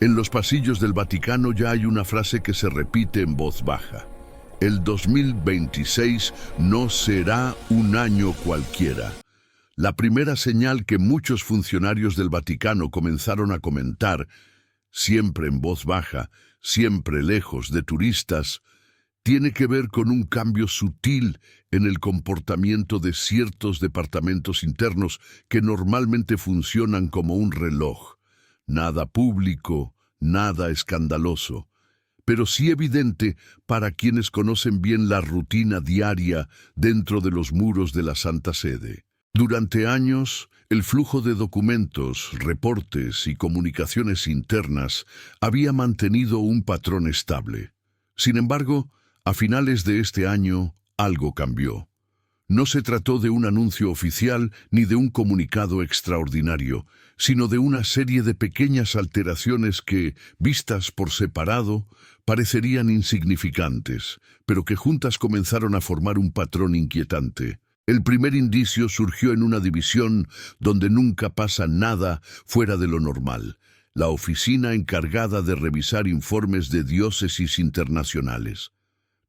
En los pasillos del Vaticano ya hay una frase que se repite en voz baja. El 2026 no será un año cualquiera. La primera señal que muchos funcionarios del Vaticano comenzaron a comentar, siempre en voz baja, siempre lejos de turistas, tiene que ver con un cambio sutil en el comportamiento de ciertos departamentos internos que normalmente funcionan como un reloj. Nada público, nada escandaloso, pero sí evidente para quienes conocen bien la rutina diaria dentro de los muros de la Santa Sede. Durante años, el flujo de documentos, reportes y comunicaciones internas había mantenido un patrón estable. Sin embargo, a finales de este año, algo cambió. No se trató de un anuncio oficial ni de un comunicado extraordinario, sino de una serie de pequeñas alteraciones que, vistas por separado, parecerían insignificantes, pero que juntas comenzaron a formar un patrón inquietante. El primer indicio surgió en una división donde nunca pasa nada fuera de lo normal, la oficina encargada de revisar informes de diócesis internacionales.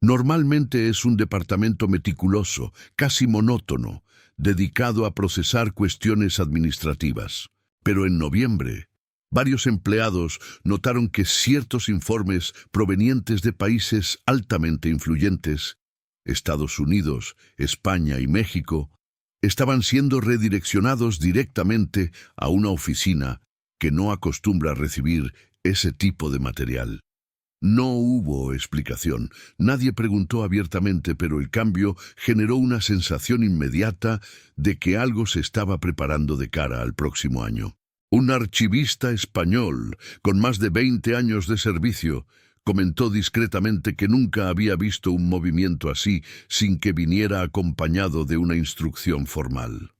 Normalmente es un departamento meticuloso, casi monótono, dedicado a procesar cuestiones administrativas. Pero en noviembre, varios empleados notaron que ciertos informes provenientes de países altamente influyentes, Estados Unidos, España y México, estaban siendo redireccionados directamente a una oficina que no acostumbra a recibir ese tipo de material. No hubo explicación, nadie preguntó abiertamente, pero el cambio generó una sensación inmediata de que algo se estaba preparando de cara al próximo año. Un archivista español, con más de 20 años de servicio, comentó discretamente que nunca había visto un movimiento así sin que viniera acompañado de una instrucción formal.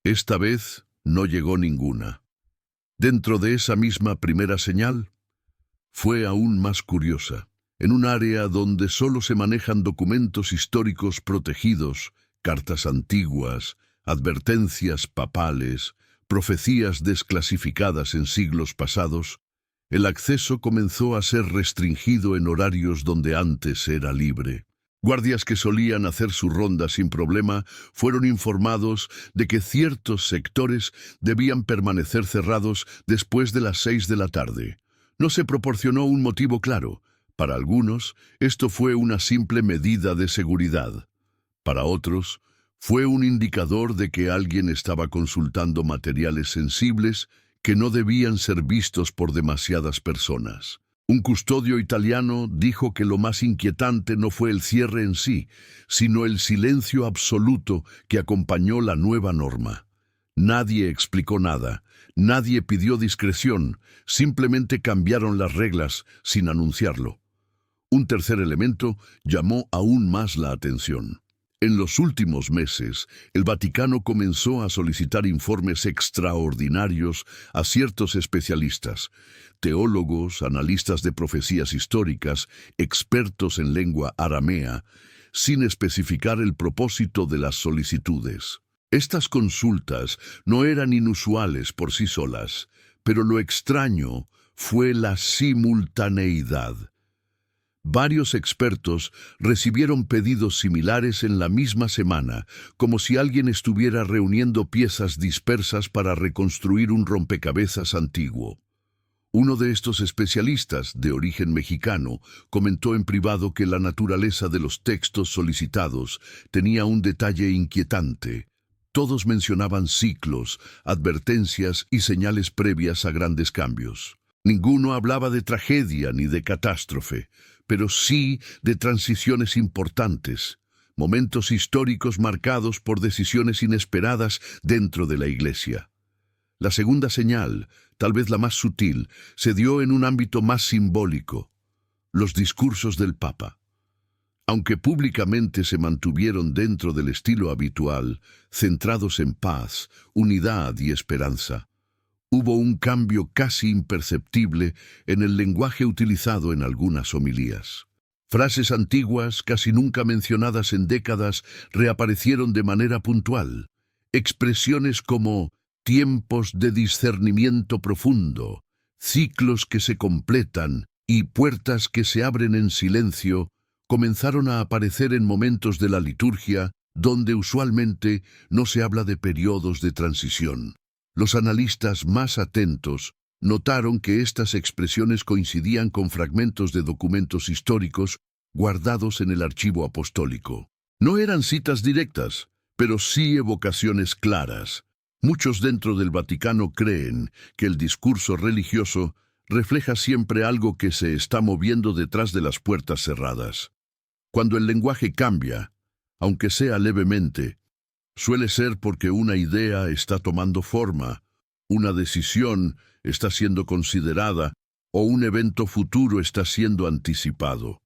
Esta vez no llegó ninguna. Dentro de esa misma primera señal, fue aún más curiosa. En un área donde solo se manejan documentos históricos protegidos, cartas antiguas, advertencias papales, profecías desclasificadas en siglos pasados, el acceso comenzó a ser restringido en horarios donde antes era libre. Guardias que solían hacer su ronda sin problema fueron informados de que ciertos sectores debían permanecer cerrados después de las 6 de la tarde. No se proporcionó un motivo claro. Para algunos, esto fue una simple medida de seguridad. Para otros, fue un indicador de que alguien estaba consultando materiales sensibles que no debían ser vistos por demasiadas personas. Un custodio italiano dijo que lo más inquietante no fue el cierre en sí, sino el silencio absoluto que acompañó la nueva norma. Nadie explicó nada, nadie pidió discreción, simplemente cambiaron las reglas sin anunciarlo. Un tercer elemento llamó aún más la atención. En los últimos meses, el Vaticano comenzó a solicitar informes extraordinarios a ciertos especialistas, teólogos, analistas de profecías históricas, expertos en lengua aramea, sin especificar el propósito de las solicitudes. Estas consultas no eran inusuales por sí solas, pero lo extraño fue la simultaneidad. Varios expertos recibieron pedidos similares en la misma semana, como si alguien estuviera reuniendo piezas dispersas para reconstruir un rompecabezas antiguo. Uno de estos especialistas, de origen mexicano, comentó en privado que la naturaleza de los textos solicitados tenía un detalle inquietante. Todos mencionaban ciclos, advertencias y señales previas a grandes cambios. Ninguno hablaba de tragedia ni de catástrofe, pero sí de transiciones importantes, momentos históricos marcados por decisiones inesperadas dentro de la Iglesia. La segunda señal, tal vez la más sutil, se dio en un ámbito más simbólico: los discursos del Papa. Aunque públicamente se mantuvieron dentro del estilo habitual, centrados en paz, unidad y esperanza, hubo un cambio casi imperceptible en el lenguaje utilizado en algunas homilías. Frases antiguas, casi nunca mencionadas en décadas, reaparecieron de manera puntual. Expresiones como tiempos de discernimiento profundo, Ciclos que se completan y puertas que se abren en silencio comenzaron a aparecer en momentos de la liturgia donde usualmente no se habla de periodos de transición. Los analistas más atentos notaron que estas expresiones coincidían con fragmentos de documentos históricos guardados en el archivo apostólico. No eran citas directas, pero sí evocaciones claras. Muchos dentro del Vaticano creen que el discurso religioso refleja siempre algo que se está moviendo detrás de las puertas cerradas. Cuando el lenguaje cambia, aunque sea levemente, suele ser porque una idea está tomando forma, una decisión está siendo considerada o un evento futuro está siendo anticipado.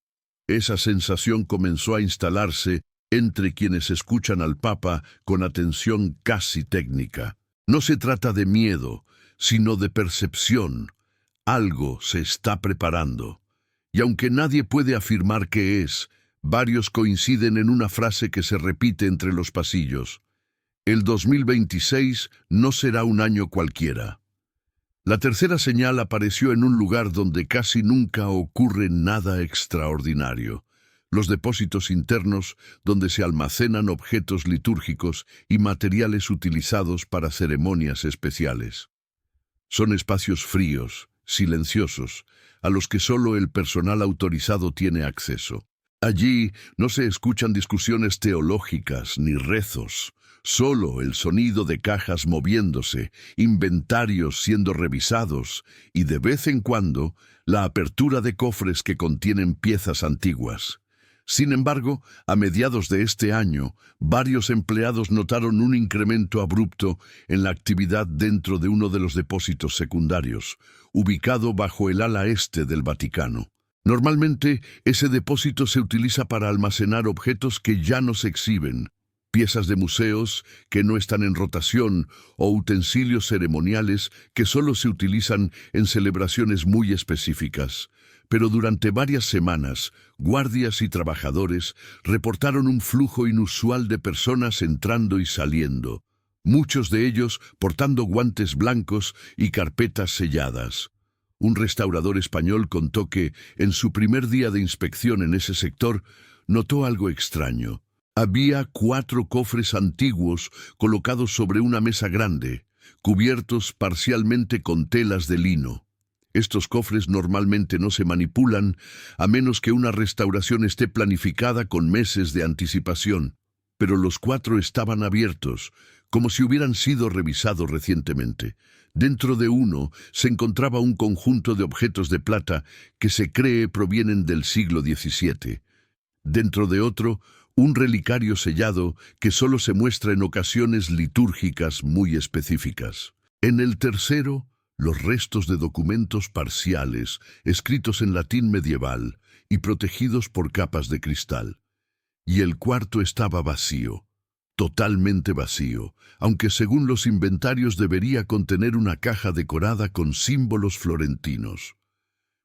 Esa sensación comenzó a instalarse entre quienes escuchan al Papa con atención casi técnica. No se trata de miedo, sino de percepción. Algo se está preparando. Y aunque nadie puede afirmar qué es, varios coinciden en una frase que se repite entre los pasillos. El 2026 no será un año cualquiera. La tercera señal apareció en un lugar donde casi nunca ocurre nada extraordinario. Los depósitos internos donde se almacenan objetos litúrgicos y materiales utilizados para ceremonias especiales. Son espacios fríos, silenciosos, a los que solo el personal autorizado tiene acceso. Allí no se escuchan discusiones teológicas ni rezos, solo el sonido de cajas moviéndose, inventarios siendo revisados y de vez en cuando la apertura de cofres que contienen piezas antiguas. Sin embargo, a mediados de este año, varios empleados notaron un incremento abrupto en la actividad dentro de uno de los depósitos secundarios, ubicado bajo el ala este del Vaticano. Normalmente, ese depósito se utiliza para almacenar objetos que ya no se exhiben, piezas de museos que no están en rotación o utensilios ceremoniales que solo se utilizan en celebraciones muy específicas. Pero durante varias semanas, guardias y trabajadores reportaron un flujo inusual de personas entrando y saliendo, muchos de ellos portando guantes blancos y carpetas selladas. Un restaurador español contó que, en su primer día de inspección en ese sector, notó algo extraño. Había 4 cofres antiguos colocados sobre una mesa grande, cubiertos parcialmente con telas de lino. Estos cofres normalmente no se manipulan a menos que una restauración esté planificada con meses de anticipación, pero los 4 estaban abiertos, como si hubieran sido revisados recientemente. Dentro de uno se encontraba un conjunto de objetos de plata que se cree provienen del siglo XVII. Dentro de otro, un relicario sellado que solo se muestra en ocasiones litúrgicas muy específicas. En el tercero, los restos de documentos parciales, escritos en latín medieval y protegidos por capas de cristal. Y el cuarto estaba vacío, totalmente vacío, aunque según los inventarios debería contener una caja decorada con símbolos florentinos.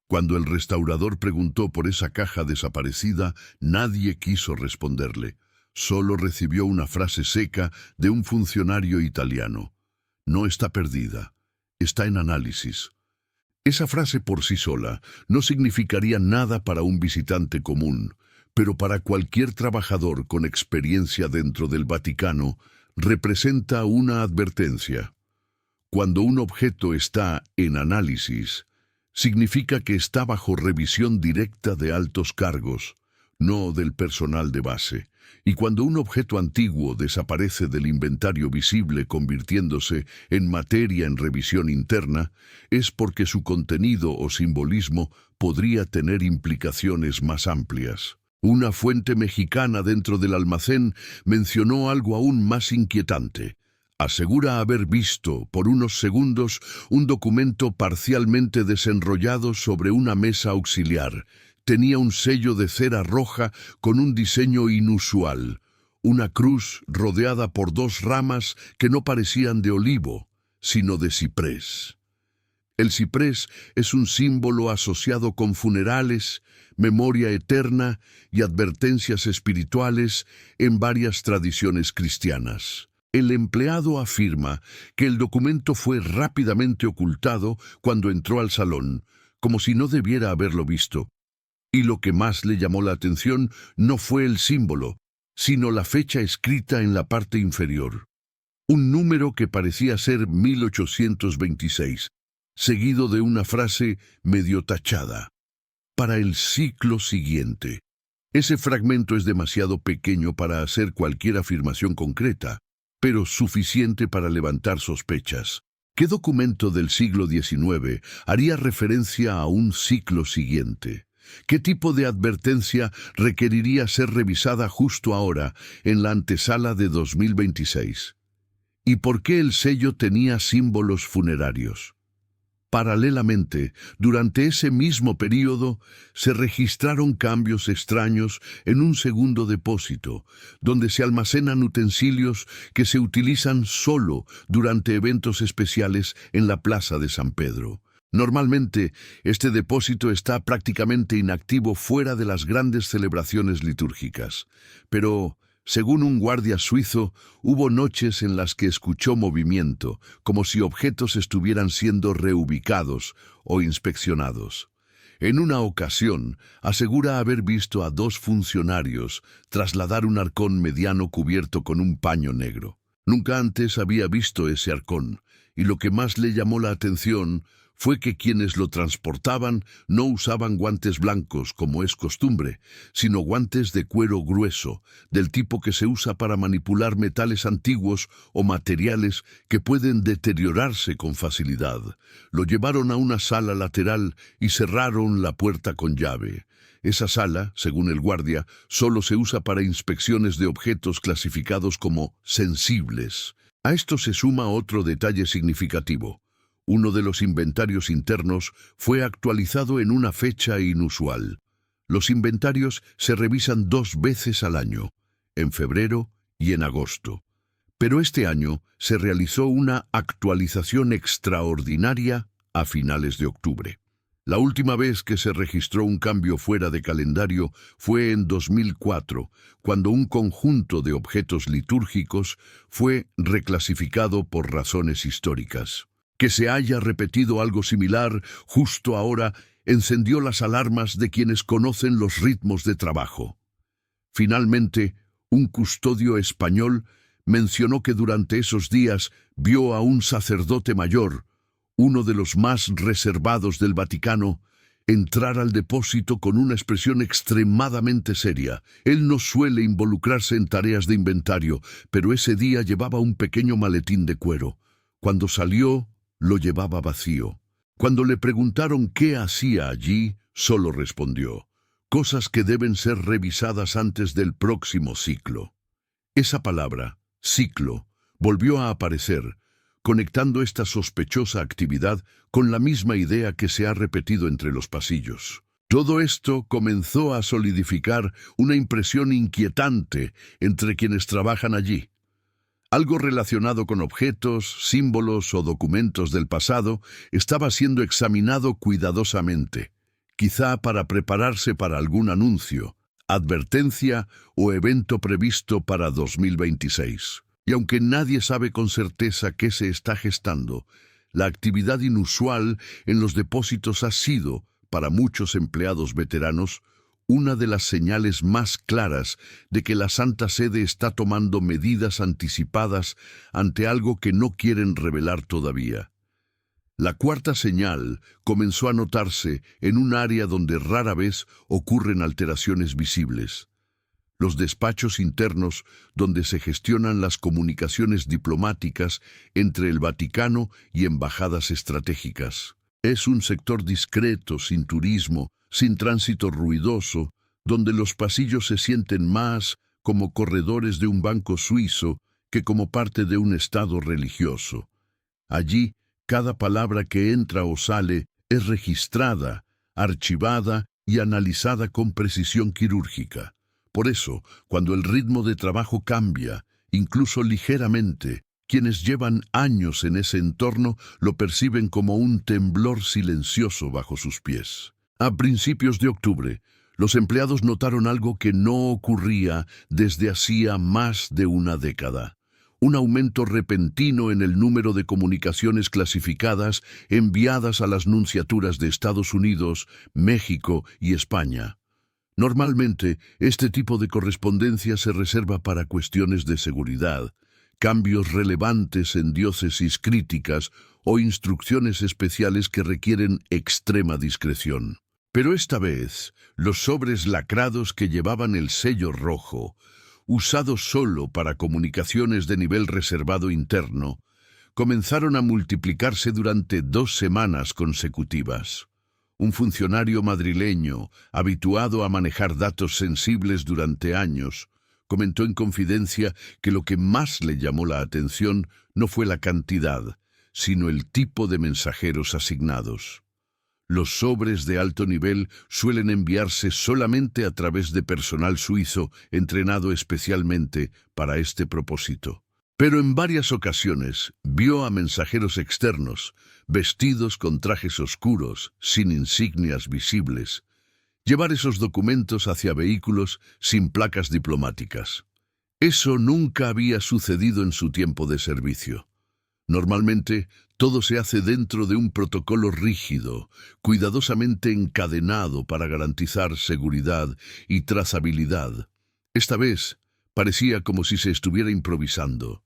Cuando el restaurador preguntó por esa caja desaparecida, nadie quiso responderle. Solo recibió una frase seca de un funcionario italiano. No está perdida. Está en análisis. Esa frase por sí sola no significaría nada para un visitante común, pero para cualquier trabajador con experiencia dentro del Vaticano, representa una advertencia. Cuando un objeto está en análisis, significa que está bajo revisión directa de altos cargos, no del personal de base. Y cuando un objeto antiguo desaparece del inventario visible convirtiéndose en materia en revisión interna, es porque su contenido o simbolismo podría tener implicaciones más amplias. Una fuente mexicana dentro del almacén mencionó algo aún más inquietante. Asegura haber visto, por unos segundos, un documento parcialmente desenrollado sobre una mesa auxiliar. Tenía un sello de cera roja con un diseño inusual, una cruz rodeada por 2 ramas que no parecían de olivo, sino de ciprés. El ciprés es un símbolo asociado con funerales, memoria eterna y advertencias espirituales en varias tradiciones cristianas. El empleado afirma que el documento fue rápidamente ocultado cuando entró al salón, como si no debiera haberlo visto. Y lo que más le llamó la atención no fue el símbolo, sino la fecha escrita en la parte inferior. Un número que parecía ser 1826, seguido de una frase medio tachada: para el ciclo siguiente. Ese fragmento es demasiado pequeño para hacer cualquier afirmación concreta, pero suficiente para levantar sospechas. ¿Qué documento del siglo XIX haría referencia a un ciclo siguiente? ¿Qué tipo de advertencia requeriría ser revisada justo ahora, en la antesala de 2026? ¿Y por qué el sello tenía símbolos funerarios? Paralelamente, durante ese mismo período, se registraron cambios extraños en un segundo depósito, donde se almacenan utensilios que se utilizan solo durante eventos especiales en la Plaza de San Pedro. Normalmente, este depósito está prácticamente inactivo fuera de las grandes celebraciones litúrgicas, pero según un guardia suizo, hubo noches en las que escuchó movimiento, como si objetos estuvieran siendo reubicados o inspeccionados. En una ocasión, asegura haber visto a 2 funcionarios trasladar un arcón mediano cubierto con un paño negro. Nunca antes había visto ese arcón, y lo que más le llamó la atención fue que quienes lo transportaban no usaban guantes blancos como es costumbre, sino guantes de cuero grueso, del tipo que se usa para manipular metales antiguos o materiales que pueden deteriorarse con facilidad. Lo llevaron a una sala lateral y cerraron la puerta con llave. Esa sala, según el guardia, solo se usa para inspecciones de objetos clasificados como sensibles. A esto se suma otro detalle significativo. Uno de los inventarios internos fue actualizado en una fecha inusual. Los inventarios se revisan 2 veces al año, en febrero y en agosto. Pero este año se realizó una actualización extraordinaria a finales de octubre. La última vez que se registró un cambio fuera de calendario fue en 2004, cuando un conjunto de objetos litúrgicos fue reclasificado por razones históricas. Que se haya repetido algo similar justo ahora encendió las alarmas de quienes conocen los ritmos de trabajo. Finalmente, un custodio español mencionó que durante esos días vio a un sacerdote mayor, uno de los más reservados del Vaticano, entrar al depósito con una expresión extremadamente seria. Él no suele involucrarse en tareas de inventario, pero ese día llevaba un pequeño maletín de cuero. Cuando salió, lo llevaba vacío. Cuando le preguntaron qué hacía allí, solo respondió: cosas que deben ser revisadas antes del próximo ciclo. Esa palabra, ciclo, volvió a aparecer, conectando esta sospechosa actividad con la misma idea que se ha repetido entre los pasillos. Todo esto comenzó a solidificar una impresión inquietante entre quienes trabajan allí. Algo relacionado con objetos, símbolos o documentos del pasado estaba siendo examinado cuidadosamente, quizá para prepararse para algún anuncio, advertencia o evento previsto para 2026. Y aunque nadie sabe con certeza qué se está gestando, la actividad inusual en los depósitos ha sido, para muchos empleados veteranos, una de las señales más claras de que la Santa Sede está tomando medidas anticipadas ante algo que no quieren revelar todavía. La cuarta señal comenzó a notarse en un área donde rara vez ocurren alteraciones visibles: los despachos internos donde se gestionan las comunicaciones diplomáticas entre el Vaticano y embajadas estratégicas. Es un sector discreto, sin turismo, sin tránsito ruidoso, donde los pasillos se sienten más como corredores de un banco suizo que como parte de un estado religioso. Allí, cada palabra que entra o sale es registrada, archivada y analizada con precisión quirúrgica. Por eso, cuando el ritmo de trabajo cambia, incluso ligeramente, quienes llevan años en ese entorno lo perciben como un temblor silencioso bajo sus pies. A principios de octubre, los empleados notaron algo que no ocurría desde hacía más de una década: un aumento repentino en el número de comunicaciones clasificadas enviadas a las nunciaturas de Estados Unidos, México y España. Normalmente, este tipo de correspondencia se reserva para cuestiones de seguridad, cambios relevantes en diócesis críticas o instrucciones especiales que requieren extrema discreción. Pero esta vez, los sobres lacrados que llevaban el sello rojo, usados solo para comunicaciones de nivel reservado interno, comenzaron a multiplicarse durante 2 semanas consecutivas. Un funcionario madrileño, habituado a manejar datos sensibles durante años, comentó en confidencia que lo que más le llamó la atención no fue la cantidad, sino el tipo de mensajeros asignados. Los sobres de alto nivel suelen enviarse solamente a través de personal suizo entrenado especialmente para este propósito. Pero en varias ocasiones vio a mensajeros externos, vestidos con trajes oscuros, sin insignias visibles, llevar esos documentos hacia vehículos sin placas diplomáticas. Eso nunca había sucedido en su tiempo de servicio. Normalmente, todo se hace dentro de un protocolo rígido, cuidadosamente encadenado para garantizar seguridad y trazabilidad. Esta vez, parecía como si se estuviera improvisando,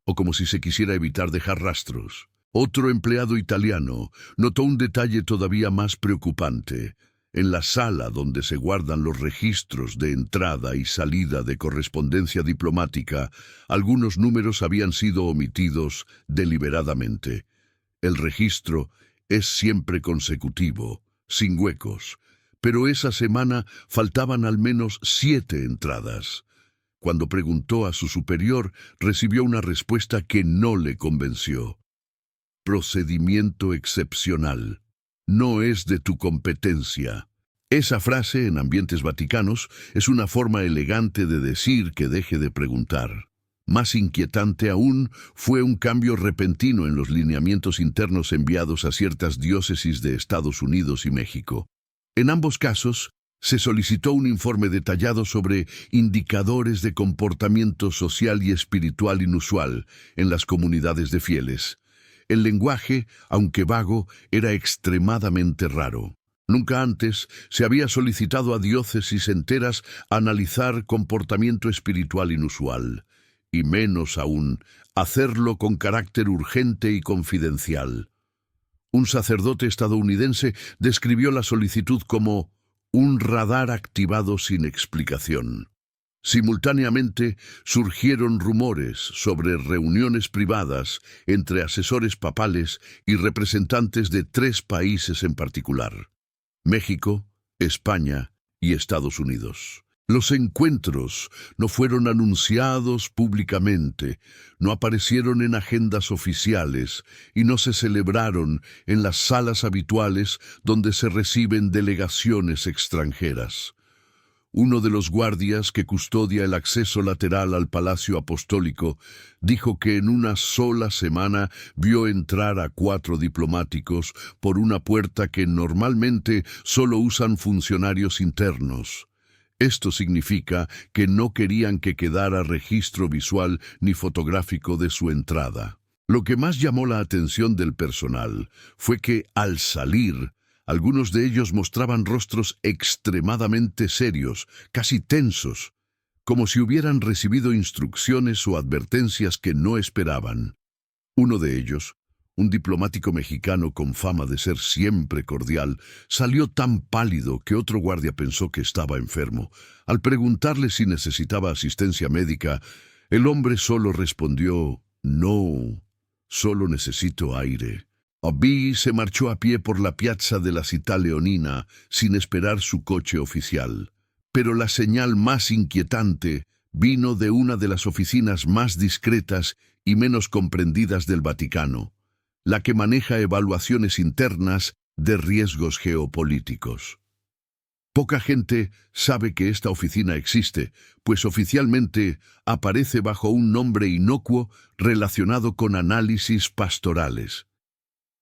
o como si se quisiera evitar dejar rastros. Otro empleado italiano notó un detalle todavía más preocupante. En la sala donde se guardan los registros de entrada y salida de correspondencia diplomática, algunos números habían sido omitidos deliberadamente. El registro es siempre consecutivo, sin huecos, pero esa semana faltaban al menos 7 entradas. Cuando preguntó a su superior, recibió una respuesta que no le convenció. Procedimiento excepcional. No es de tu competencia. Esa frase en ambientes vaticanos es una forma elegante de decir que deje de preguntar. Más inquietante aún fue un cambio repentino en los lineamientos internos enviados a ciertas diócesis de Estados Unidos y México. En ambos casos, se solicitó un informe detallado sobre indicadores de comportamiento social y espiritual inusual en las comunidades de fieles. El lenguaje, aunque vago, era extremadamente raro. Nunca antes se había solicitado a diócesis enteras analizar comportamiento espiritual inusual, y menos aún, hacerlo con carácter urgente y confidencial. Un sacerdote estadounidense describió la solicitud como un radar activado sin explicación. Simultáneamente surgieron rumores sobre reuniones privadas entre asesores papales y representantes de 3 países en particular: México, España y Estados Unidos. Los encuentros no fueron anunciados públicamente, no aparecieron en agendas oficiales y no se celebraron en las salas habituales donde se reciben delegaciones extranjeras. Uno de los guardias que custodia el acceso lateral al Palacio Apostólico dijo que en una sola semana vio entrar a 4 diplomáticos por una puerta que normalmente solo usan funcionarios internos. Esto significa que no querían que quedara registro visual ni fotográfico de su entrada. Lo que más llamó la atención del personal fue que, al salir, algunos de ellos mostraban rostros extremadamente serios, casi tensos, como si hubieran recibido instrucciones o advertencias que no esperaban. Uno de ellos, un diplomático mexicano con fama de ser siempre cordial, salió tan pálido que otro guardia pensó que estaba enfermo. Al preguntarle si necesitaba asistencia médica, el hombre solo respondió: «No, solo necesito aire». Obi se marchó a pie por la piazza de la Città Leonina sin esperar su coche oficial. Pero la señal más inquietante vino de una de las oficinas más discretas y menos comprendidas del Vaticano, la que maneja evaluaciones internas de riesgos geopolíticos. Poca gente sabe que esta oficina existe, pues oficialmente aparece bajo un nombre inocuo relacionado con análisis pastorales.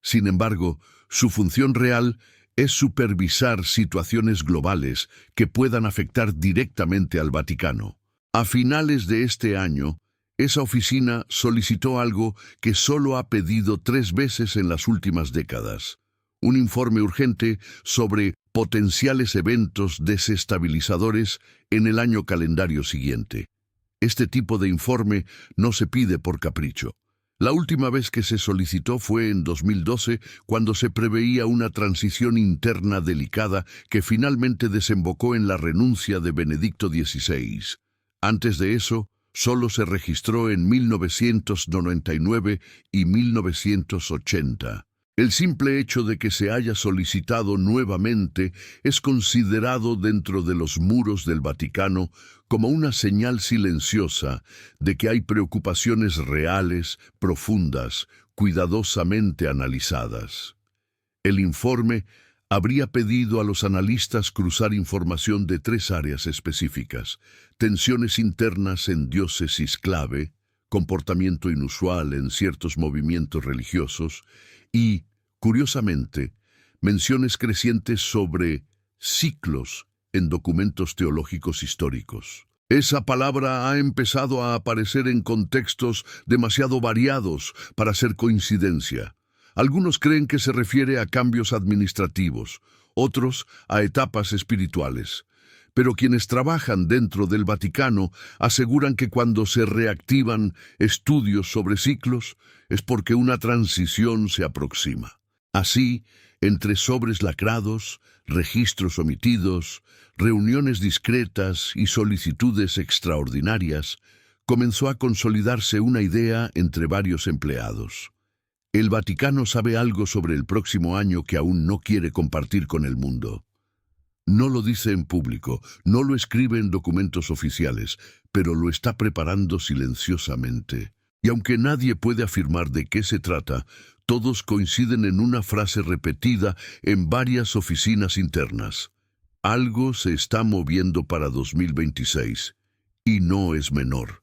Sin embargo, su función real es supervisar situaciones globales que puedan afectar directamente al Vaticano. A finales de este año, Esa oficina solicitó algo que solo ha pedido 3 veces en las últimas décadas: un informe urgente sobre potenciales eventos desestabilizadores en el año calendario siguiente. Este tipo de informe no se pide por capricho. La última vez que se solicitó fue en 2012, cuando se preveía una transición interna delicada que finalmente desembocó en la renuncia de Benedicto XVI. Antes de eso, solo se registró en 1999 y 1980. El simple hecho de que se haya solicitado nuevamente es considerado dentro de los muros del Vaticano como una señal silenciosa de que hay preocupaciones reales, profundas, cuidadosamente analizadas. El informe habría pedido a los analistas cruzar información de 3 áreas específicas: tensiones internas en diócesis clave, comportamiento inusual en ciertos movimientos religiosos y, curiosamente, menciones crecientes sobre ciclos en documentos teológicos históricos. Esa palabra ha empezado a aparecer en contextos demasiado variados para ser coincidencia. Algunos creen que se refiere a cambios administrativos, otros a etapas espirituales. Pero quienes trabajan dentro del Vaticano aseguran que cuando se reactivan estudios sobre ciclos es porque una transición se aproxima. Así, entre sobres lacrados, registros omitidos, reuniones discretas y solicitudes extraordinarias, comenzó a consolidarse una idea entre varios empleados. El Vaticano sabe algo sobre el próximo año que aún no quiere compartir con el mundo. No lo dice en público, no lo escribe en documentos oficiales, pero lo está preparando silenciosamente. Y aunque nadie puede afirmar de qué se trata, todos coinciden en una frase repetida en varias oficinas internas: algo se está moviendo para 2026, y no es menor.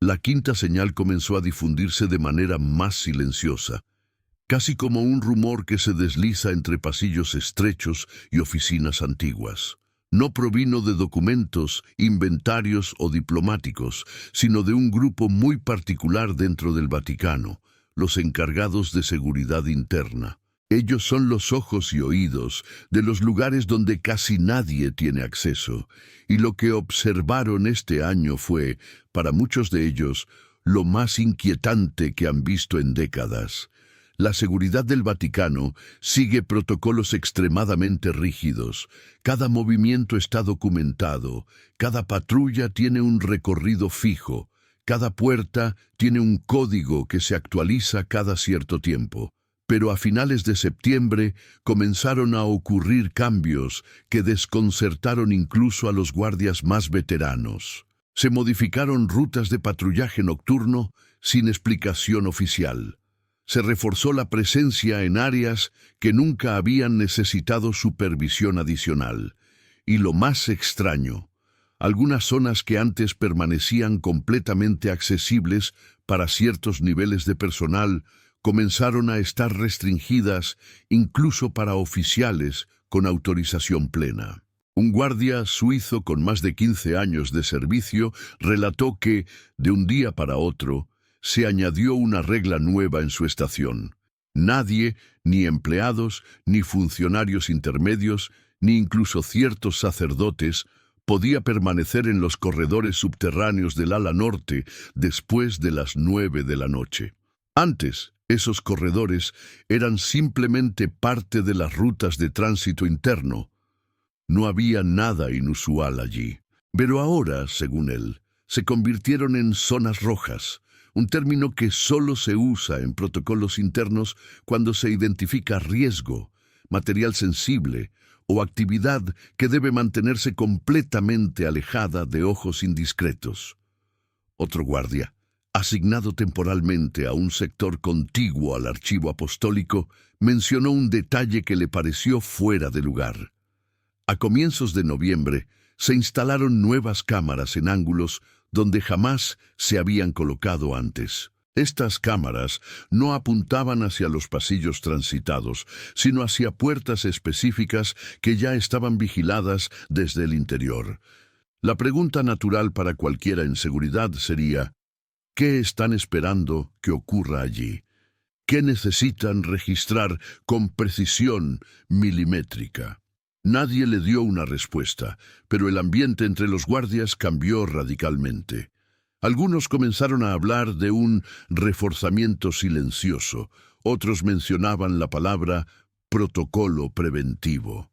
La quinta señal comenzó a difundirse de manera más silenciosa, casi como un rumor que se desliza entre pasillos estrechos y oficinas antiguas. No provino de documentos, inventarios o diplomáticos, sino de un grupo muy particular dentro del Vaticano: los encargados de seguridad interna. Ellos son los ojos y oídos de los lugares donde casi nadie tiene acceso, y lo que observaron este año fue, para muchos de ellos, lo más inquietante que han visto en décadas. La seguridad del Vaticano sigue protocolos extremadamente rígidos. Cada movimiento está documentado, cada patrulla tiene un recorrido fijo, cada puerta tiene un código que se actualiza cada cierto tiempo. Pero a finales de septiembre comenzaron a ocurrir cambios que desconcertaron incluso a los guardias más veteranos. Se modificaron rutas de patrullaje nocturno sin explicación oficial. Se reforzó la presencia en áreas que nunca habían necesitado supervisión adicional. Y lo más extraño, algunas zonas que antes permanecían completamente accesibles para ciertos niveles de personal comenzaron a estar restringidas incluso para oficiales con autorización plena. Un guardia suizo con más de 15 años de servicio relató que, de un día para otro, se añadió una regla nueva en su estación. Nadie, ni empleados, ni funcionarios intermedios, ni incluso ciertos sacerdotes, podía permanecer en los corredores subterráneos del ala norte después de las 9 de la noche. Antes, esos corredores eran simplemente parte de las rutas de tránsito interno. No había nada inusual allí. Pero ahora, según él, se convirtieron en zonas rojas, un término que solo se usa en protocolos internos cuando se identifica riesgo, material sensible o actividad que debe mantenerse completamente alejada de ojos indiscretos. Otro guardia, asignado temporalmente a un sector contiguo al archivo apostólico, mencionó un detalle que le pareció fuera de lugar. A comienzos de noviembre, se instalaron nuevas cámaras en ángulos donde jamás se habían colocado antes. Estas cámaras no apuntaban hacia los pasillos transitados, sino hacia puertas específicas que ya estaban vigiladas desde el interior. La pregunta natural para cualquiera en seguridad sería: ¿Qué están esperando que ocurra allí? ¿Qué necesitan registrar con precisión milimétrica? Nadie le dio una respuesta, pero el ambiente entre los guardias cambió radicalmente. Algunos comenzaron a hablar de un reforzamiento silencioso, otros mencionaban la palabra protocolo preventivo.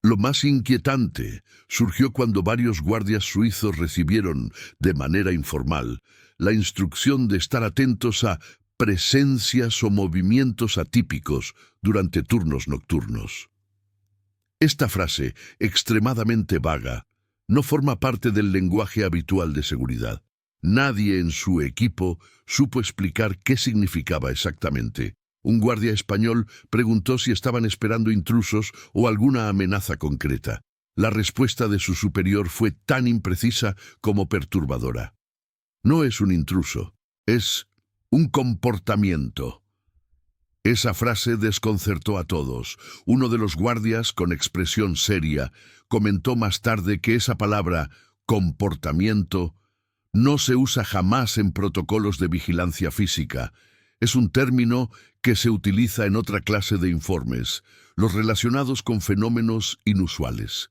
Lo más inquietante surgió cuando varios guardias suizos recibieron, de manera informal, la instrucción de estar atentos a presencias o movimientos atípicos durante turnos nocturnos. Esta frase, extremadamente vaga, no forma parte del lenguaje habitual de seguridad. Nadie en su equipo supo explicar qué significaba exactamente. Un guardia español preguntó si estaban esperando intrusos o alguna amenaza concreta. La respuesta de su superior fue tan imprecisa como perturbadora. No es un intruso, es un comportamiento. Esa frase desconcertó a todos. Uno de los guardias, con expresión seria, comentó más tarde que esa palabra, comportamiento, no se usa jamás en protocolos de vigilancia física. Es un término que se utiliza en otra clase de informes, los relacionados con fenómenos inusuales.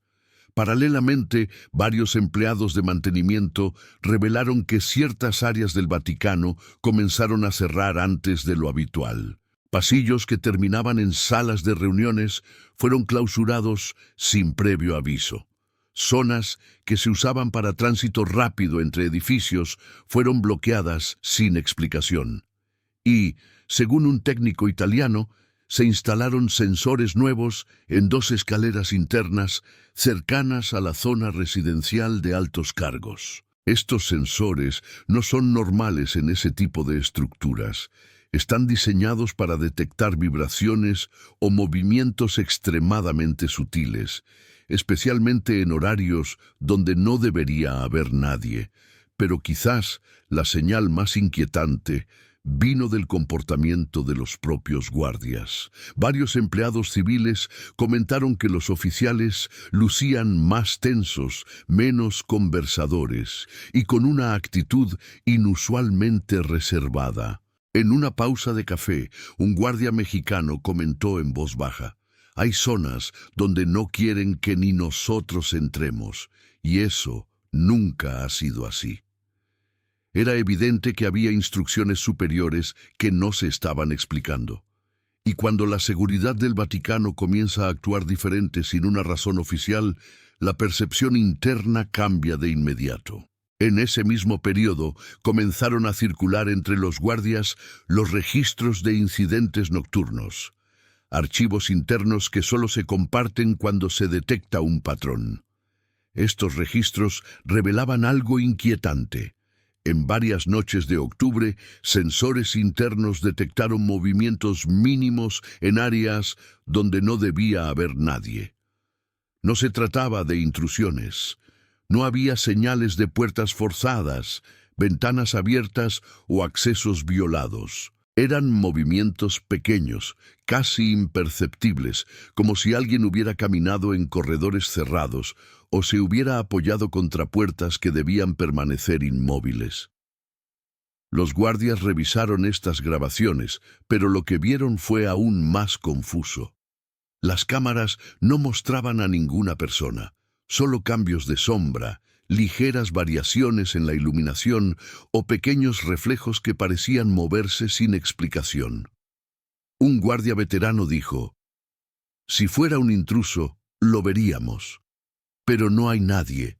Paralelamente, varios empleados de mantenimiento revelaron que ciertas áreas del Vaticano comenzaron a cerrar antes de lo habitual. Pasillos que terminaban en salas de reuniones fueron clausurados sin previo aviso. Zonas que se usaban para tránsito rápido entre edificios fueron bloqueadas sin explicación. Y, según un técnico italiano, se instalaron sensores nuevos en 2 escaleras internas cercanas a la zona residencial de altos cargos. Estos sensores no son normales en ese tipo de estructuras. Están diseñados para detectar vibraciones o movimientos extremadamente sutiles, especialmente en horarios donde no debería haber nadie. Pero quizás la señal más inquietante vino del comportamiento de los propios guardias. Varios empleados civiles comentaron que los oficiales lucían más tensos, menos conversadores y con una actitud inusualmente reservada. En una pausa de café, un guardia mexicano comentó en voz baja: «Hay zonas donde no quieren que ni nosotros entremos, y eso nunca ha sido así». Era evidente que había instrucciones superiores que no se estaban explicando. Y cuando la seguridad del Vaticano comienza a actuar diferente sin una razón oficial, la percepción interna cambia de inmediato. En ese mismo periodo comenzaron a circular entre los guardias los registros de incidentes nocturnos, archivos internos que solo se comparten cuando se detecta un patrón. Estos registros revelaban algo inquietante. En varias noches de octubre, sensores internos detectaron movimientos mínimos en áreas donde no debía haber nadie. No se trataba de intrusiones. No había señales de puertas forzadas, ventanas abiertas o accesos violados. Eran movimientos pequeños, casi imperceptibles, como si alguien hubiera caminado en corredores cerrados o se hubiera apoyado contra puertas que debían permanecer inmóviles. Los guardias revisaron estas grabaciones, pero lo que vieron fue aún más confuso. Las cámaras no mostraban a ninguna persona, solo cambios de sombra, ligeras variaciones en la iluminación o pequeños reflejos que parecían moverse sin explicación. Un guardia veterano dijo: «Si fuera un intruso, lo veríamos. Pero no hay nadie».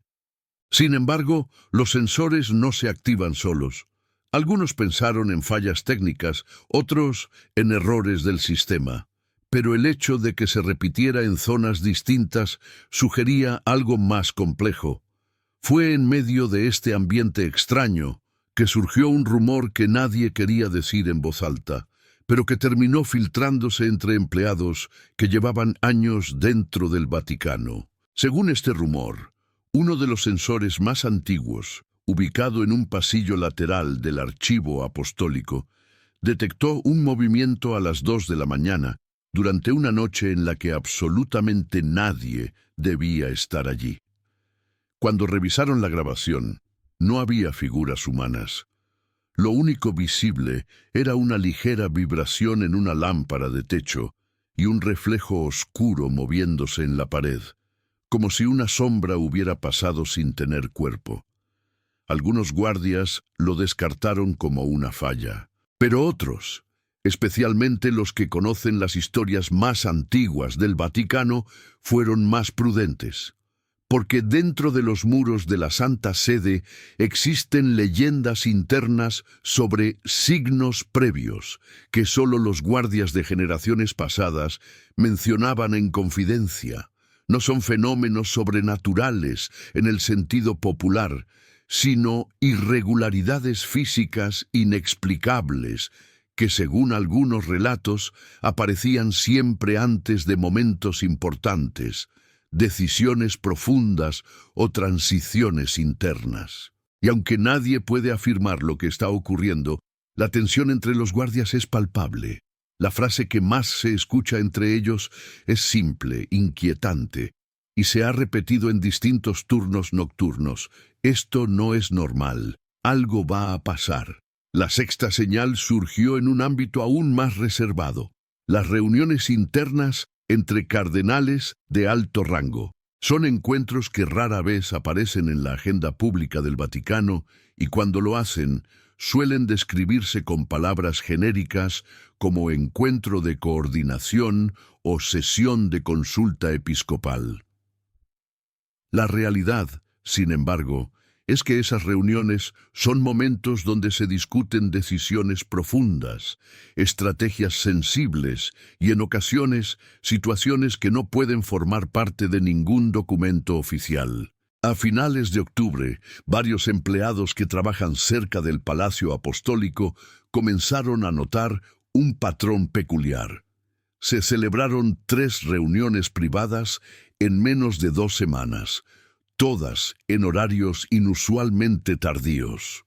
Sin embargo, los sensores no se activan solos. Algunos pensaron en fallas técnicas, otros en errores del sistema. Pero el hecho de que se repitiera en zonas distintas sugería algo más complejo. Fue en medio de este ambiente extraño que surgió un rumor que nadie quería decir en voz alta, pero que terminó filtrándose entre empleados que llevaban años dentro del Vaticano. Según este rumor, uno de los sensores más antiguos, ubicado en un pasillo lateral del archivo apostólico, detectó un movimiento a las 2 de la mañana durante una noche en la que absolutamente nadie debía estar allí. Cuando revisaron la grabación, no había figuras humanas. Lo único visible era una ligera vibración en una lámpara de techo y un reflejo oscuro moviéndose en la pared, como si una sombra hubiera pasado sin tener cuerpo. Algunos guardias lo descartaron como una falla, pero otros, especialmente los que conocen las historias más antiguas del Vaticano, fueron más prudentes, porque dentro de los muros de la Santa Sede existen leyendas internas sobre signos previos que solo los guardias de generaciones pasadas mencionaban en confidencia. No son fenómenos sobrenaturales en el sentido popular, sino irregularidades físicas inexplicables que, según algunos relatos, aparecían siempre antes de momentos importantes, decisiones profundas o transiciones internas. Y aunque nadie puede afirmar lo que está ocurriendo, la tensión entre los guardias es palpable. La frase que más se escucha entre ellos es simple, inquietante, y se ha repetido en distintos turnos nocturnos. Esto no es normal. Algo va a pasar. La sexta señal surgió en un ámbito aún más reservado: las reuniones internas entre cardenales de alto rango. Son encuentros que rara vez aparecen en la agenda pública del Vaticano y cuando lo hacen, suelen describirse con palabras genéricas como encuentro de coordinación o sesión de consulta episcopal. La realidad, sin embargo, es que esas reuniones son momentos donde se discuten decisiones profundas, estrategias sensibles y, en ocasiones, situaciones que no pueden formar parte de ningún documento oficial. A finales de octubre, varios empleados que trabajan cerca del Palacio Apostólico comenzaron a notar un patrón peculiar. Se celebraron 3 reuniones privadas en menos de 2 semanas, todas en horarios inusualmente tardíos.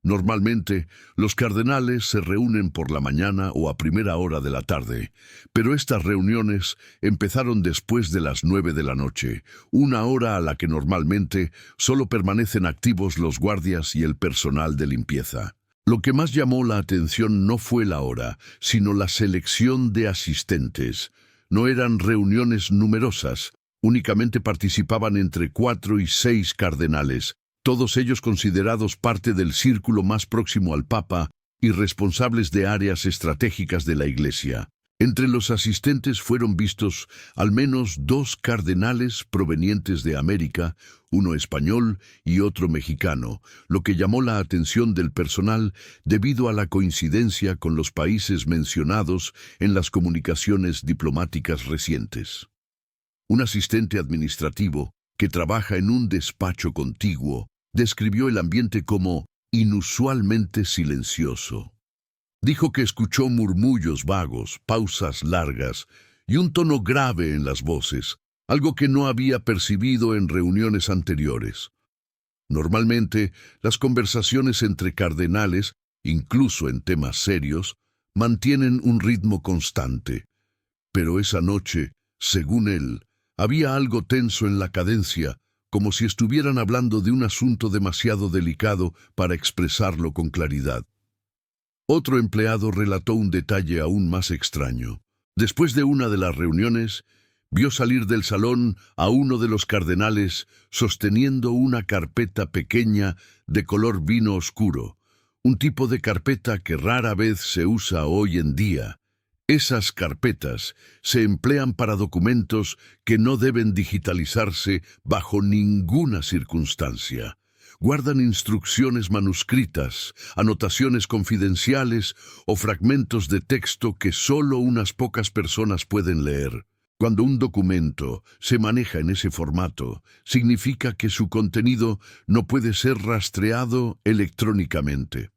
Normalmente, los cardenales se reúnen por la mañana o a primera hora de la tarde, pero estas reuniones empezaron después de las 9 de la noche, una hora a la que normalmente solo permanecen activos los guardias y el personal de limpieza. Lo que más llamó la atención no fue la hora, sino la selección de asistentes. No eran reuniones numerosas, únicamente participaban entre 4 y 6 cardenales, todos ellos considerados parte del círculo más próximo al Papa y responsables de áreas estratégicas de la Iglesia. Entre los asistentes fueron vistos al menos 2 cardenales provenientes de América, uno español y otro mexicano, lo que llamó la atención del personal debido a la coincidencia con los países mencionados en las comunicaciones diplomáticas recientes. Un asistente administrativo, que trabaja en un despacho contiguo, describió el ambiente como inusualmente silencioso. Dijo que escuchó murmullos vagos, pausas largas y un tono grave en las voces, algo que no había percibido en reuniones anteriores. Normalmente, las conversaciones entre cardenales, incluso en temas serios, mantienen un ritmo constante. Pero esa noche, según él, había algo tenso en la cadencia, como si estuvieran hablando de un asunto demasiado delicado para expresarlo con claridad. Otro empleado relató un detalle aún más extraño. Después de una de las reuniones, vio salir del salón a uno de los cardenales sosteniendo una carpeta pequeña de color vino oscuro, un tipo de carpeta que rara vez se usa hoy en día. Esas carpetas se emplean para documentos que no deben digitalizarse bajo ninguna circunstancia. Guardan instrucciones manuscritas, anotaciones confidenciales o fragmentos de texto que solo unas pocas personas pueden leer. Cuando un documento se maneja en ese formato, significa que su contenido no puede ser rastreado electrónicamente.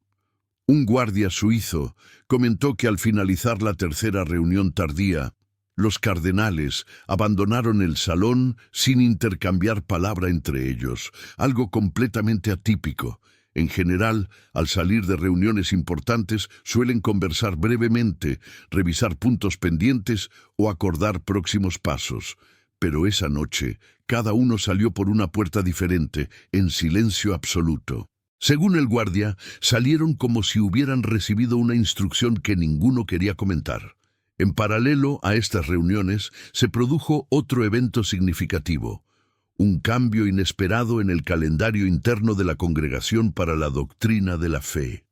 Un guardia suizo comentó que al finalizar la tercera reunión tardía, los cardenales abandonaron el salón sin intercambiar palabra entre ellos, algo completamente atípico. En general, al salir de reuniones importantes, suelen conversar brevemente, revisar puntos pendientes o acordar próximos pasos. Pero esa noche, cada uno salió por una puerta diferente, en silencio absoluto. Según el guardia, salieron como si hubieran recibido una instrucción que ninguno quería comentar. En paralelo a estas reuniones, se produjo otro evento significativo, un cambio inesperado en el calendario interno de la Congregación para la Doctrina de la Fe.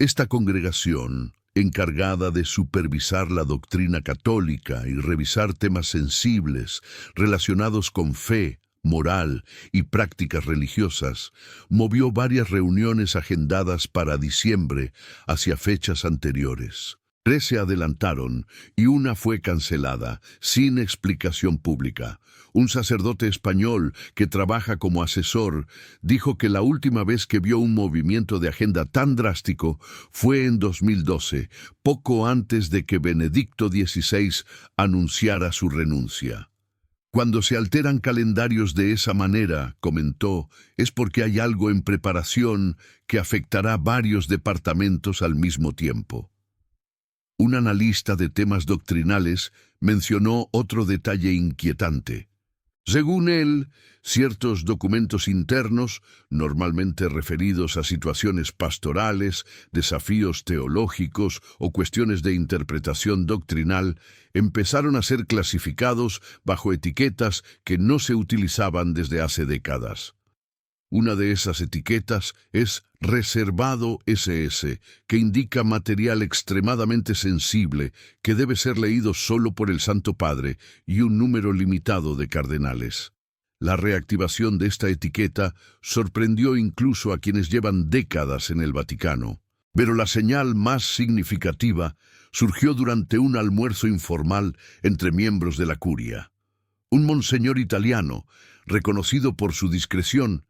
Esta congregación, encargada de supervisar la doctrina católica y revisar temas sensibles relacionados con fe, moral y prácticas religiosas, movió varias reuniones agendadas para diciembre hacia fechas anteriores. 3 se adelantaron y una fue cancelada, sin explicación pública. Un sacerdote español que trabaja como asesor dijo que la última vez que vio un movimiento de agenda tan drástico fue en 2012, poco antes de que Benedicto XVI anunciara su renuncia. Cuando se alteran calendarios de esa manera, comentó, es porque hay algo en preparación que afectará varios departamentos al mismo tiempo. Un analista de temas doctrinales mencionó otro detalle inquietante. Según él, ciertos documentos internos, normalmente referidos a situaciones pastorales, desafíos teológicos o cuestiones de interpretación doctrinal, empezaron a ser clasificados bajo etiquetas que no se utilizaban desde hace décadas. Una de esas etiquetas es Reservado SS, que indica material extremadamente sensible que debe ser leído solo por el Santo Padre y un número limitado de cardenales. La reactivación de esta etiqueta sorprendió incluso a quienes llevan décadas en el Vaticano. Pero la señal más significativa surgió durante un almuerzo informal entre miembros de la curia. Un monseñor italiano, reconocido por su discreción,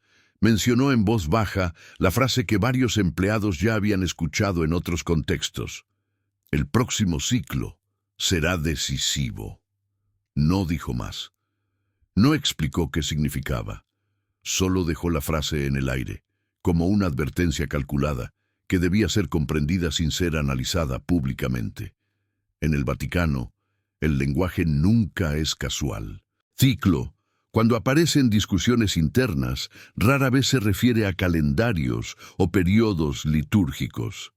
mencionó en voz baja la frase que varios empleados ya habían escuchado en otros contextos. El próximo ciclo será decisivo. No dijo más. No explicó qué significaba. Solo dejó la frase en el aire, como una advertencia calculada, que debía ser comprendida sin ser analizada públicamente. En el Vaticano, el lenguaje nunca es casual. Ciclo, cuando aparece en discusiones internas, rara vez se refiere a calendarios o periodos litúrgicos.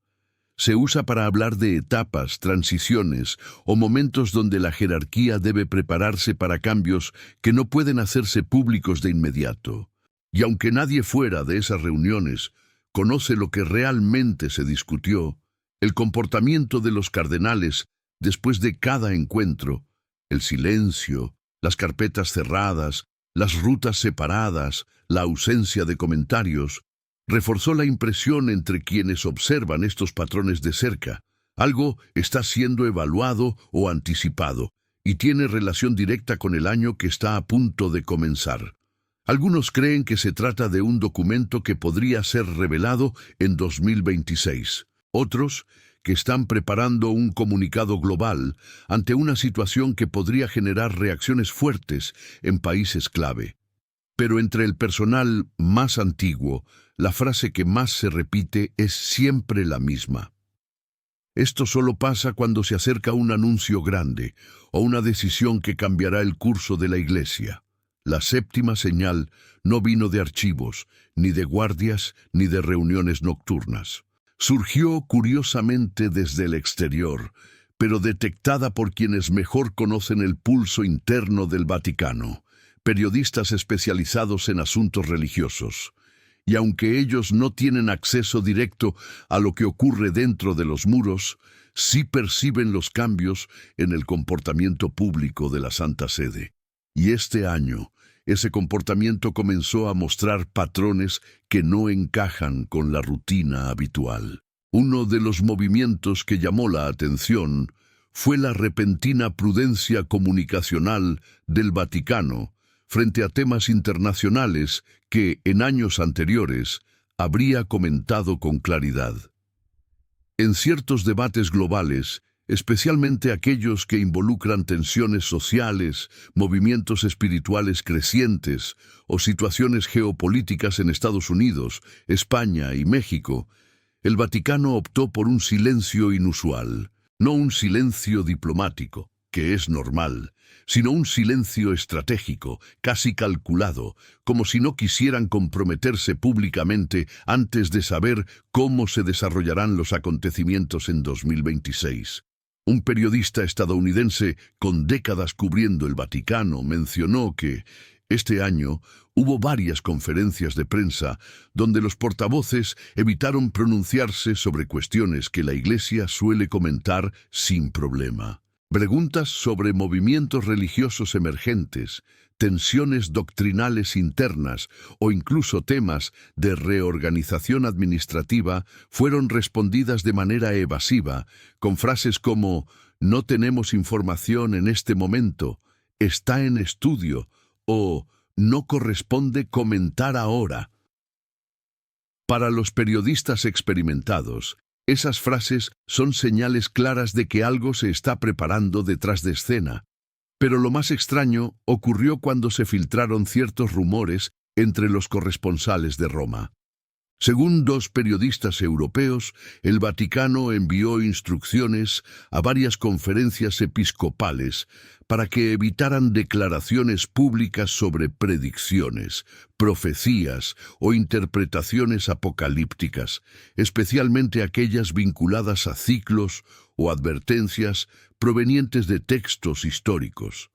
Se usa para hablar de etapas, transiciones o momentos donde la jerarquía debe prepararse para cambios que no pueden hacerse públicos de inmediato. Y aunque nadie fuera de esas reuniones conoce lo que realmente se discutió, el comportamiento de los cardenales después de cada encuentro, el silencio, las carpetas cerradas, las rutas separadas, la ausencia de comentarios, reforzó la impresión entre quienes observan estos patrones de cerca. Algo está siendo evaluado o anticipado y tiene relación directa con el año que está a punto de comenzar. Algunos creen que se trata de un documento que podría ser revelado en 2026. Otros que están preparando un comunicado global ante una situación que podría generar reacciones fuertes en países clave. Pero entre el personal más antiguo, la frase que más se repite es siempre la misma. Esto solo pasa cuando se acerca un anuncio grande o una decisión que cambiará el curso de la Iglesia. La séptima señal no vino de archivos, ni de guardias, ni de reuniones nocturnas. Surgió curiosamente desde el exterior, pero detectada por quienes mejor conocen el pulso interno del Vaticano, periodistas especializados en asuntos religiosos. Y aunque ellos no tienen acceso directo a lo que ocurre dentro de los muros, sí perciben los cambios en el comportamiento público de la Santa Sede. Y este año, ese comportamiento comenzó a mostrar patrones que no encajan con la rutina habitual. Uno de los movimientos que llamó la atención fue la repentina prudencia comunicacional del Vaticano frente a temas internacionales que, en años anteriores, habría comentado con claridad. En ciertos debates globales, especialmente aquellos que involucran tensiones sociales, movimientos espirituales crecientes o situaciones geopolíticas en Estados Unidos, España y México, el Vaticano optó por un silencio inusual, no un silencio diplomático, que es normal, sino un silencio estratégico, casi calculado, como si no quisieran comprometerse públicamente antes de saber cómo se desarrollarán los acontecimientos en 2026. Un periodista estadounidense con décadas cubriendo el Vaticano mencionó que este año hubo varias conferencias de prensa donde los portavoces evitaron pronunciarse sobre cuestiones que la Iglesia suele comentar sin problema. Preguntas sobre movimientos religiosos emergentes, tensiones doctrinales internas o incluso temas de reorganización administrativa fueron respondidas de manera evasiva, con frases como «No tenemos información en este momento», «Está en estudio» o «No corresponde comentar ahora». Para los periodistas experimentados, esas frases son señales claras de que algo se está preparando detrás de escena. Pero lo más extraño ocurrió cuando se filtraron ciertos rumores entre los corresponsales de Roma. Según dos periodistas europeos, el Vaticano envió instrucciones a varias conferencias episcopales para que evitaran declaraciones públicas sobre predicciones, profecías o interpretaciones apocalípticas, especialmente aquellas vinculadas a ciclos o advertencias provenientes de textos históricos.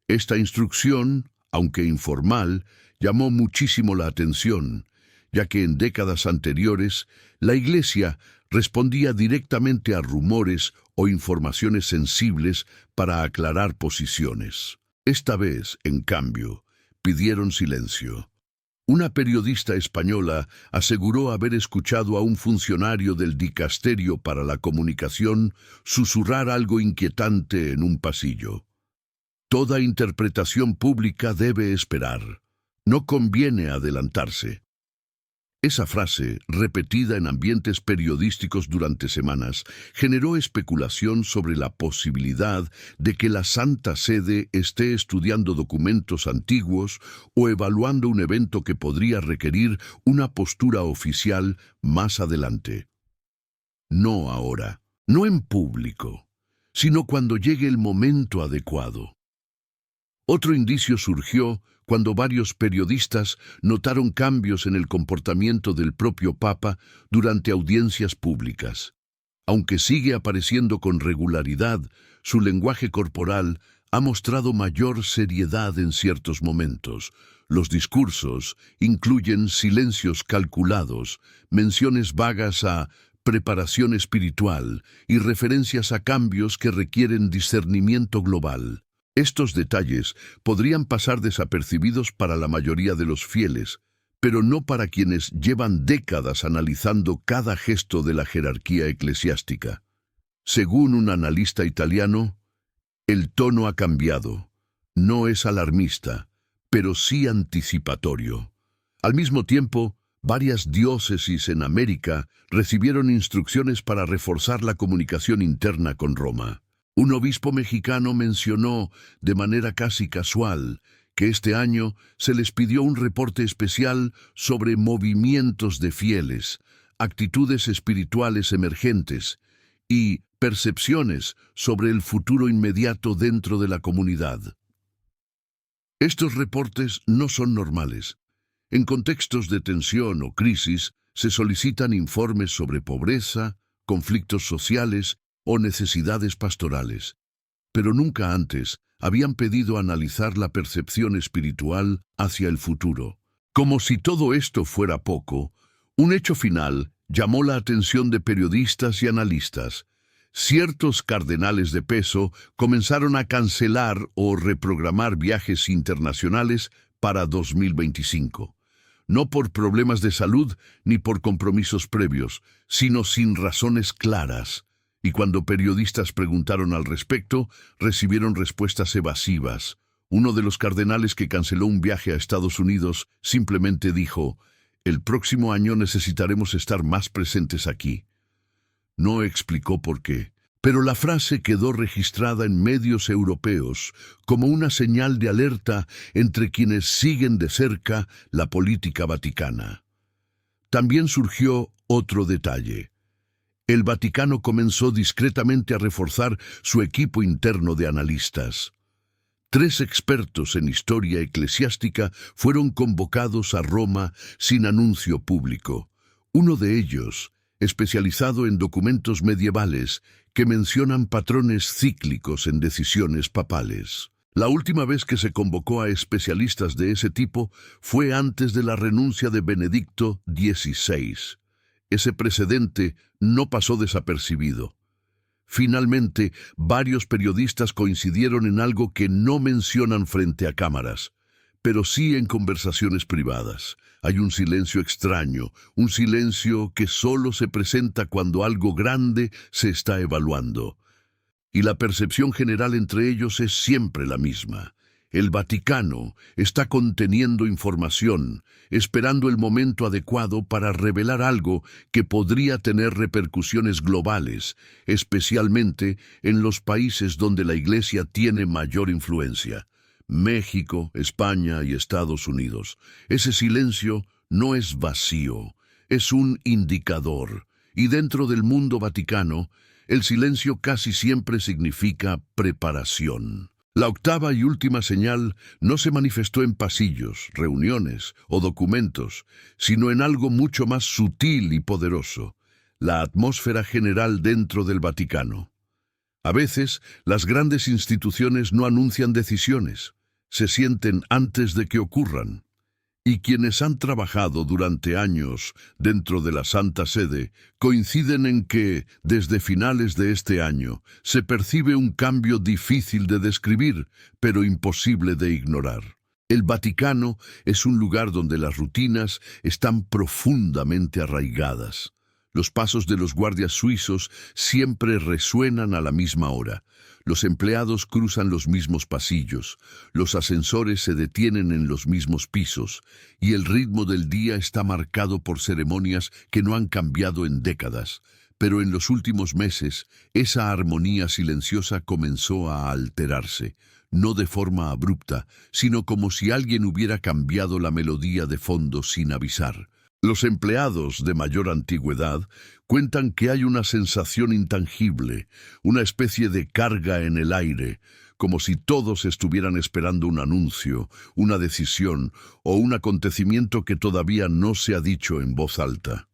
Esta instrucción, aunque informal, llamó muchísimo la atención, ya que en décadas anteriores la Iglesia respondía directamente a rumores o informaciones sensibles para aclarar posiciones. Esta vez, en cambio, pidieron silencio. Una periodista española aseguró haber escuchado a un funcionario del Dicasterio para la Comunicación susurrar algo inquietante en un pasillo. Toda interpretación pública debe esperar. No conviene adelantarse. Esa frase, repetida en ambientes periodísticos durante semanas, generó especulación sobre la posibilidad de que la Santa Sede esté estudiando documentos antiguos o evaluando un evento que podría requerir una postura oficial más adelante. No ahora, no en público, sino cuando llegue el momento adecuado. Otro indicio surgió cuando varios periodistas notaron cambios en el comportamiento del propio Papa durante audiencias públicas. Aunque sigue apareciendo con regularidad, su lenguaje corporal ha mostrado mayor seriedad en ciertos momentos. Los discursos incluyen silencios calculados, menciones vagas a preparación espiritual y referencias a cambios que requieren discernimiento global. Estos detalles podrían pasar desapercibidos para la mayoría de los fieles, pero no para quienes llevan décadas analizando cada gesto de la jerarquía eclesiástica. Según un analista italiano, el tono ha cambiado. No es alarmista, pero sí anticipatorio. Al mismo tiempo, varias diócesis en América recibieron instrucciones para reforzar la comunicación interna con Roma. Un obispo mexicano mencionó, de manera casi casual, que este año se les pidió un reporte especial sobre movimientos de fieles, actitudes espirituales emergentes y percepciones sobre el futuro inmediato dentro de la comunidad. Estos reportes no son normales. En contextos de tensión o crisis, se solicitan informes sobre pobreza, conflictos sociales o necesidades pastorales, pero nunca antes habían pedido analizar la percepción espiritual hacia el futuro. Como si todo esto fuera poco, un hecho final llamó la atención de periodistas y analistas. Ciertos cardenales de peso comenzaron a cancelar o reprogramar viajes internacionales para 2025. No por problemas de salud ni por compromisos previos, sino sin razones claras. Y cuando periodistas preguntaron al respecto, recibieron respuestas evasivas. Uno de los cardenales que canceló un viaje a Estados Unidos simplemente dijo: «El próximo año necesitaremos estar más presentes aquí». No explicó por qué, pero la frase quedó registrada en medios europeos como una señal de alerta entre quienes siguen de cerca la política vaticana. También surgió otro detalle. el Vaticano comenzó discretamente a reforzar su equipo interno de analistas. 3 expertos en historia eclesiástica fueron convocados a Roma sin anuncio público. Uno de ellos, especializado en documentos medievales que mencionan patrones cíclicos en decisiones papales. La última vez que se convocó a especialistas de ese tipo fue antes de la renuncia de Benedicto XVI. Ese precedente no pasó desapercibido. Finalmente, varios periodistas coincidieron en algo que no mencionan frente a cámaras, pero sí en conversaciones privadas. Hay un silencio extraño, un silencio que solo se presenta cuando algo grande se está evaluando. Y la percepción general entre ellos es siempre la misma. El Vaticano está conteniendo información, esperando el momento adecuado para revelar algo que podría tener repercusiones globales, especialmente en los países donde la Iglesia tiene mayor influencia. México, España y Estados Unidos. Ese silencio no es vacío, es un indicador. Y dentro del mundo vaticano, el silencio casi siempre significa preparación. La octava y última señal no se manifestó en pasillos, reuniones o documentos, sino en algo mucho más sutil y poderoso, la atmósfera general dentro del Vaticano. A veces, las grandes instituciones no anuncian decisiones, se sienten antes de que ocurran. Y quienes han trabajado durante años dentro de la Santa Sede coinciden en que, desde finales de este año, se percibe un cambio difícil de describir, pero imposible de ignorar. El Vaticano es un lugar donde las rutinas están profundamente arraigadas. Los pasos de los guardias suizos siempre resuenan a la misma hora. Los empleados cruzan los mismos pasillos, los ascensores se detienen en los mismos pisos, y el ritmo del día está marcado por ceremonias que no han cambiado en décadas. Pero en los últimos meses, esa armonía silenciosa comenzó a alterarse, no de forma abrupta, sino como si alguien hubiera cambiado la melodía de fondo sin avisar. Los empleados de mayor antigüedad cuentan que hay una sensación intangible, una especie de carga en el aire, como si todos estuvieran esperando un anuncio, una decisión o un acontecimiento que todavía no se ha dicho en voz alta.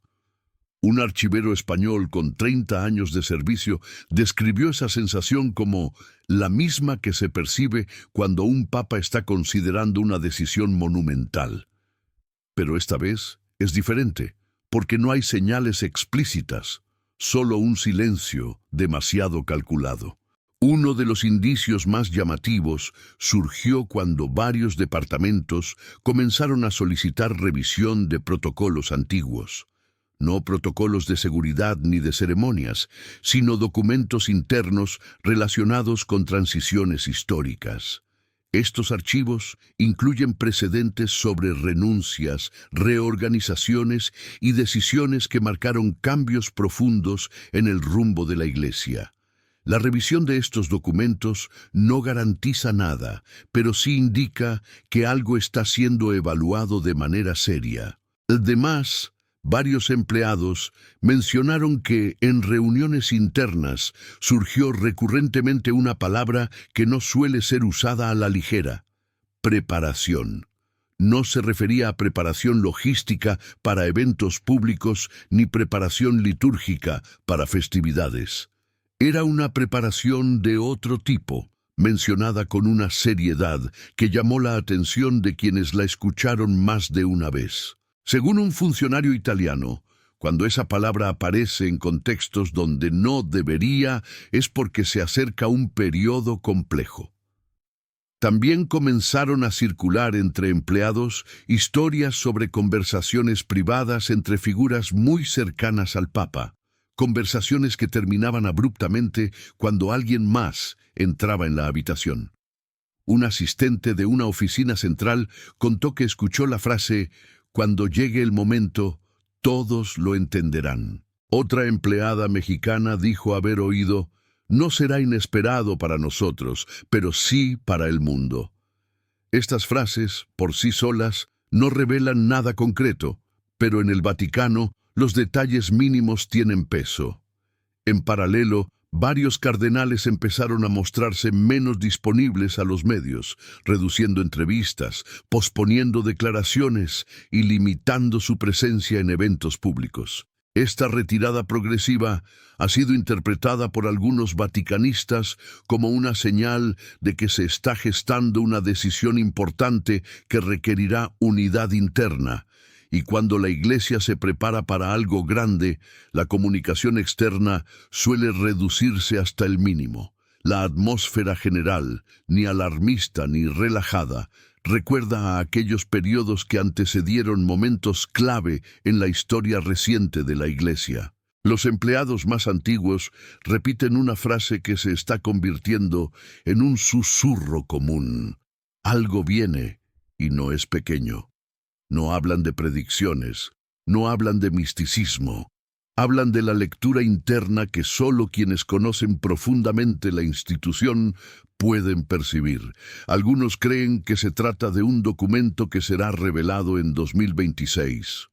Un archivero español con 30 años de servicio describió esa sensación como la misma que se percibe cuando un papa está considerando una decisión monumental. Pero esta vez es diferente, porque no hay señales explícitas, solo un silencio demasiado calculado. Uno de los indicios más llamativos surgió cuando varios departamentos comenzaron a solicitar revisión de protocolos antiguos. No protocolos de seguridad ni de ceremonias, sino documentos internos relacionados con transiciones históricas. Estos archivos incluyen precedentes sobre renuncias, reorganizaciones y decisiones que marcaron cambios profundos en el rumbo de la Iglesia. La revisión de estos documentos no garantiza nada, pero sí indica que algo está siendo evaluado de manera seria. Además, varios empleados mencionaron que en reuniones internas surgió recurrentemente una palabra que no suele ser usada a la ligera: preparación. No se refería a preparación logística para eventos públicos ni preparación litúrgica para festividades. Era una preparación de otro tipo, mencionada con una seriedad que llamó la atención de quienes la escucharon más de una vez. Según un funcionario italiano, cuando esa palabra aparece en contextos donde no debería, es porque se acerca un periodo complejo. También comenzaron a circular entre empleados historias sobre conversaciones privadas entre figuras muy cercanas al Papa, conversaciones que terminaban abruptamente cuando alguien más entraba en la habitación. Un asistente de una oficina central contó que escuchó la frase: «Cuando llegue el momento, todos lo entenderán». Otra empleada mexicana dijo haber oído: «No será inesperado para nosotros, pero sí para el mundo». Estas frases, por sí solas, no revelan nada concreto, pero en el Vaticano los detalles mínimos tienen peso. En paralelo, varios cardenales empezaron a mostrarse menos disponibles a los medios, reduciendo entrevistas, posponiendo declaraciones y limitando su presencia en eventos públicos. Esta retirada progresiva ha sido interpretada por algunos vaticanistas como una señal de que se está gestando una decisión importante que requerirá unidad interna. Y cuando la Iglesia se prepara para algo grande, la comunicación externa suele reducirse hasta el mínimo. La atmósfera general, ni alarmista ni relajada, recuerda a aquellos periodos que antecedieron momentos clave en la historia reciente de la Iglesia. Los empleados más antiguos repiten una frase que se está convirtiendo en un susurro común. Algo viene y no es pequeño. No hablan de predicciones, no hablan de misticismo. Hablan de la lectura interna que solo quienes conocen profundamente la institución pueden percibir. Algunos creen que se trata de un documento que será revelado en 2026.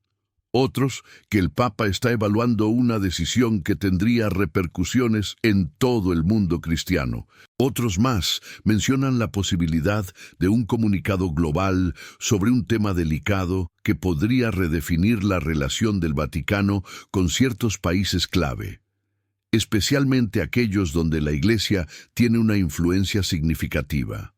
Otros, que el Papa está evaluando una decisión que tendría repercusiones en todo el mundo cristiano. Otros más mencionan la posibilidad de un comunicado global sobre un tema delicado que podría redefinir la relación del Vaticano con ciertos países clave, especialmente aquellos donde la Iglesia tiene una influencia significativa: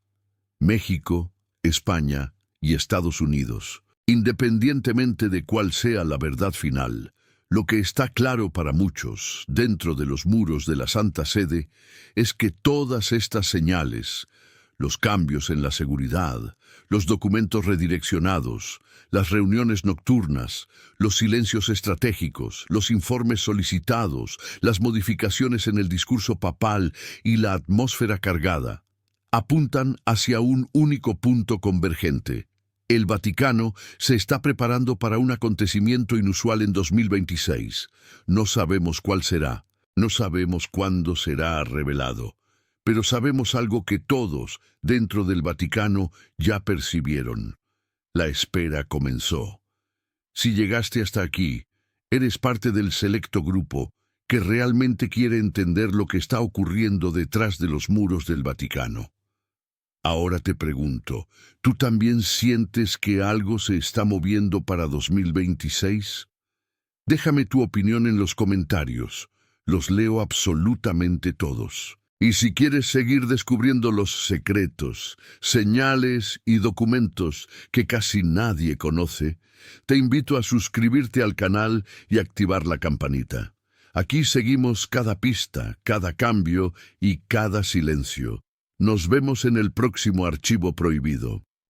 México, España y Estados Unidos. Independientemente de cuál sea la verdad final, lo que está claro para muchos, dentro de los muros de la Santa Sede, es que todas estas señales, los cambios en la seguridad, los documentos redireccionados, las reuniones nocturnas, los silencios estratégicos, los informes solicitados, las modificaciones en el discurso papal y la atmósfera cargada, apuntan hacia un único punto convergente. El Vaticano se está preparando para un acontecimiento inusual en 2026. No sabemos cuál será, no sabemos cuándo será revelado, pero sabemos algo que todos, dentro del Vaticano, ya percibieron. La espera comenzó. Si llegaste hasta aquí, eres parte del selecto grupo que realmente quiere entender lo que está ocurriendo detrás de los muros del Vaticano. Ahora te pregunto, ¿tú también sientes que algo se está moviendo para 2026? Déjame tu opinión en los comentarios. Los leo absolutamente todos. Y si quieres seguir descubriendo los secretos, señales y documentos que casi nadie conoce, te invito a suscribirte al canal y activar la campanita. Aquí seguimos cada pista, cada cambio y cada silencio. Nos vemos en el próximo Archivo Prohibido.